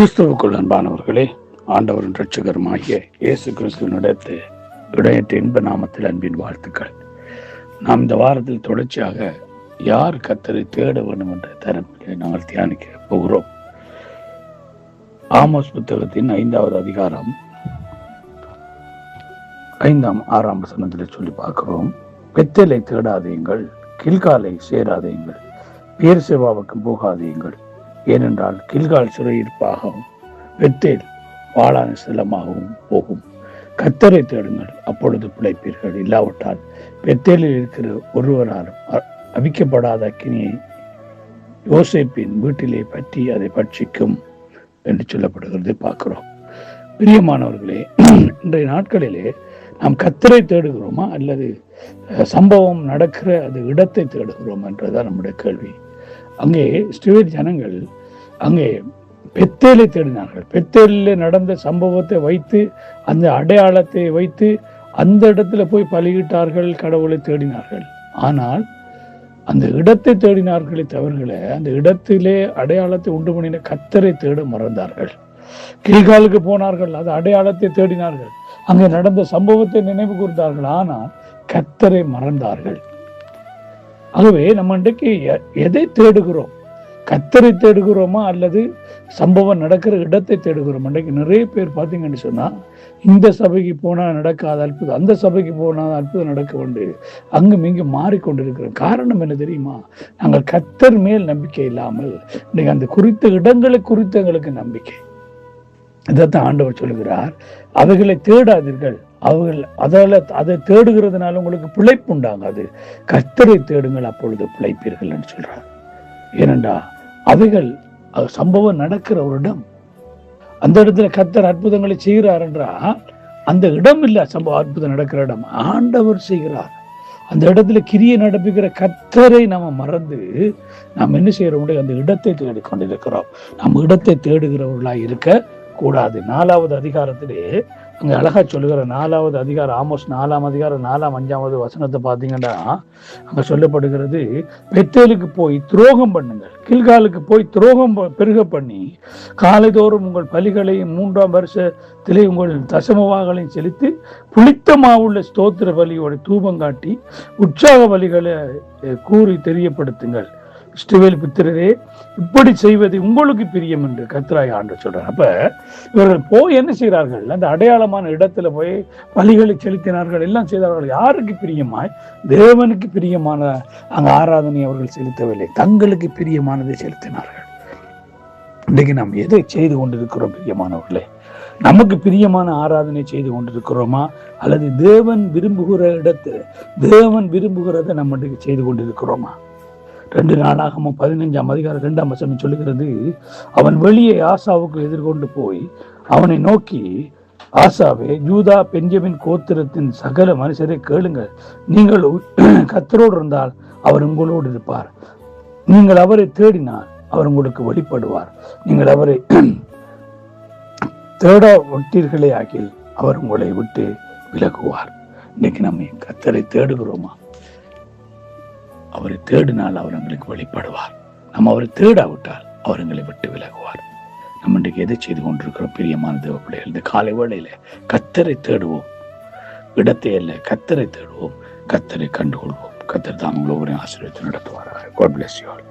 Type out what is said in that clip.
கிறிஸ்துவுக்குள் அன்பானவர்களே, ஆண்டவரின் இரட்சகருமாகிய இயேசு கிறிஸ்துவனிடத்து இடையற்ற இன்ப நாமத்தில் அன்பின் வாழ்த்துக்கள். நாம் இந்த வாரத்தில் தொடர்ச்சியாக யார் கர்த்தரை தேட வேண்டும் என்ற தலைப்பிலே நாங்கள் தியானிக்க போகிறோம். ஆமோஸ் புத்தகத்தின் 5வது அதிகாரம் 5-6 வசனத்தில் சொல்லி பார்க்கிறோம். பெத்தேலை தேடாதீங்கள், கில்காலை சேராதீங்கள், பேர்சேபாவுக்கு போகாதீங்கள். ஏனென்றால் கில்கால் சிறையிருப்பாகவும் பெத்தேல் பாழான ஸ்தலமாகவும் போகும். கர்த்தரை தேடுங்கள், அப்பொழுது பிழைப்பீர்கள். இல்லாவிட்டால் பெத்தேலில் இருக்கிற ஒருவராலும் அவிக்கப்படாத அக்கினியை யோசேப்பின் வீட்டிலே பற்றி அதை பட்சிக்கும் என்று சொல்லப்படுகிறது பார்க்கிறோம். பிரியமானவர்களே, இன்றைய நாட்களிலே நாம் கர்த்தரை தேடுகிறோமா அல்லது சம்பவம் நடக்கிற அது இடத்தை தேடுகிறோம் என்றதான் நம்முடைய கேள்வி. அங்கே இஸ்ரவேல் ஜனங்கள் அங்கே பெத்தேலை தேடினார்கள். பெத்தேலில் நடந்த சம்பவத்தை வைத்து அந்த அடையாளத்தை வைத்து அந்த இடத்துல போய் பலியிட்டார்கள், கடவுளை தேடினார்கள். ஆனால் அந்த இடத்தை தேடினார்களே தவிர அந்த இடத்திலே அடையாளத்தை உண்டு பண்ணின கர்த்தரை தேட மறந்தார்கள். கில்காலுக்கு போனார்கள், அது அடையாளத்தை தேடினார்கள், அங்கே நடந்த சம்பவத்தை நினைவு கூர்ந்தார்கள். ஆனால் கர்த்தரை மறந்தார்கள். ஆகவே நம்ம இன்றைக்கு எதை தேடுகிறோம்? கர்த்தரை தேடுகிறோமா அல்லது சம்பவம் நடக்கிற இடத்தை தேடுகிறோம்? இன்றைக்கு நிறைய பேர் பார்த்தீங்கன்னு சொன்னா, இந்த சபைக்கு போனா நடக்காத அற்புதம், அந்த சபைக்கு போனால் அற்புதம் நடக்க வேண்டு அங்கும் இங்கும் மாறிக்கொண்டிருக்கிறோம். காரணம் என்ன தெரியுமா? நாங்கள் கர்த்தர் மேல் நம்பிக்கை இல்லாமல் இன்னைக்கு அந்த குறித்த இடங்களை குறித்து எங்களுக்கு நம்பிக்கை. இதைத்தான் ஆண்டவர் சொல்லுகிறார், அவைகளை தேடாதீர்கள், அதை தேடுகிறதுனால உங்களுக்கு பிழைப்பு உண்டாகாது. கர்த்தரை தேடுங்கள், அப்பொழுது பிழைப்பீர்கள் என்று சொல்றார். ஏனென்றா அவைகள் சம்பவம் நடக்கிற ஒரு இடம், அந்த இடத்துல கர்த்தர் அற்புதங்களை செய்கிறார் என்றால் அந்த இடம் இல்ல, சம்பவம் அற்புதம் நடக்கிற இடம் ஆண்டவர் செய்கிறார். அந்த இடத்துல கிரியை நடப்பிக்கிற கர்த்தரை நாம மறந்து நாம் என்ன செய்யறோம்? அந்த இடத்தை தேடிக்கொண்டிருக்கிறோம். நம்ம இடத்தை தேடுகிறவர்களாய் இருக்க கூடாது. 4வது அதிகாரத்திலே அங்க அழகா சொல்லுகிற 4வது அதிகாரம், ஆமோஸ் 4ஆம் அதிகாரம் 4-5 வசனத்தை பார்த்தீங்கன்னா அங்க சொல்லப்படுகிறது, பெத்தேலுக்கு போய் துரோகம் பண்ணுங்கள், கில்காலுக்கு போய் துரோகம் பெருக பண்ணி காலைதோறும் உங்கள் பலிகளையும் 3ஆம் வருஷத்திலே உங்கள் தசமவாகளையும் செலுத்தி புளித்த மாவுள்ள ஸ்தோத்திர பலியோட தூபம் காட்டி உற்சாக பலிகளை கூறி தெரியப்படுத்துங்கள். இஸ்ரவேல் புத்திரரே, இப்படி செய்வது உங்களுக்கு பிரியம் என்று கர்த்தராகிய ஆண்டவர் சொல்றார். அப்ப இவர்கள் போய் என்ன செய்கிறார்கள்? அந்த அடையாளமான இடத்துல போய் பலிகளை செலுத்தினார்கள், எல்லாம் செய்தார்கள். யாருக்கு பிரியமாய்? தேவனுக்கு பிரியமான அங்க ஆராதனை அவர்கள் செலுத்தவில்லை, தங்களுக்கு பிரியமானதை செலுத்தினார்கள். இன்றைக்கு நாம் எதை செய்து கொண்டிருக்கிறோம் பிரியமானவர்களே? நமக்கு பிரியமான ஆராதனை செய்து கொண்டிருக்கிறோமா அல்லது தேவன் விரும்புகிற இடத்துல தேவன் விரும்புகிறதை நம்ம இன்றைக்கு செய்து கொண்டிருக்கிறோமா? 2 நாளாகமம் 15ஆம் அதிகாரம் 2ஆம் வசனம் சொல்லுகிறது, அவன் வெளியே ஆசாவுக்கு எதிர்கொண்டு போய் அவனை நோக்கி, ஆசாவே, யூதா பெஞ்சமின் கோத்திரத்தின் சகல மனுஷரை கேளுங்கள், நீங்கள் கர்த்தரோடு இருந்தால் அவர் உங்களோடு இருப்பார், நீங்கள் அவரை தேடினால் அவர் உங்களுக்கு வெளிப்படுவார், நீங்கள் அவரை தேட விட்டீர்களே ஆகில் அவர் உங்களை விட்டு விலகுவார். இன்னைக்கு நம்ம கர்த்தரை தேடுகிறோமா? அவரை தேடினால் அவர் எங்களுக்கு வெளிப்படுவார், நம்ம அவரை தேடாவிட்டால் அவர் எங்களை விட்டு விலகுவார். நம்ம இன்றைக்கு எதை செய்து கொண்டிருக்கிறோம் பிரியமான தேவ பிள்ளைகள்? இந்த காலை வேளையில கர்த்தரை தேடுவோம், இடத்தை அல்ல, கர்த்தரை தேடுவோம், கர்த்தரை கண்டுகொள்வோம். கர்த்தர் தான் உங்களை ஒவ்வொரு ஆசீர்வாதத்தை நடத்துவாராக. God bless you all.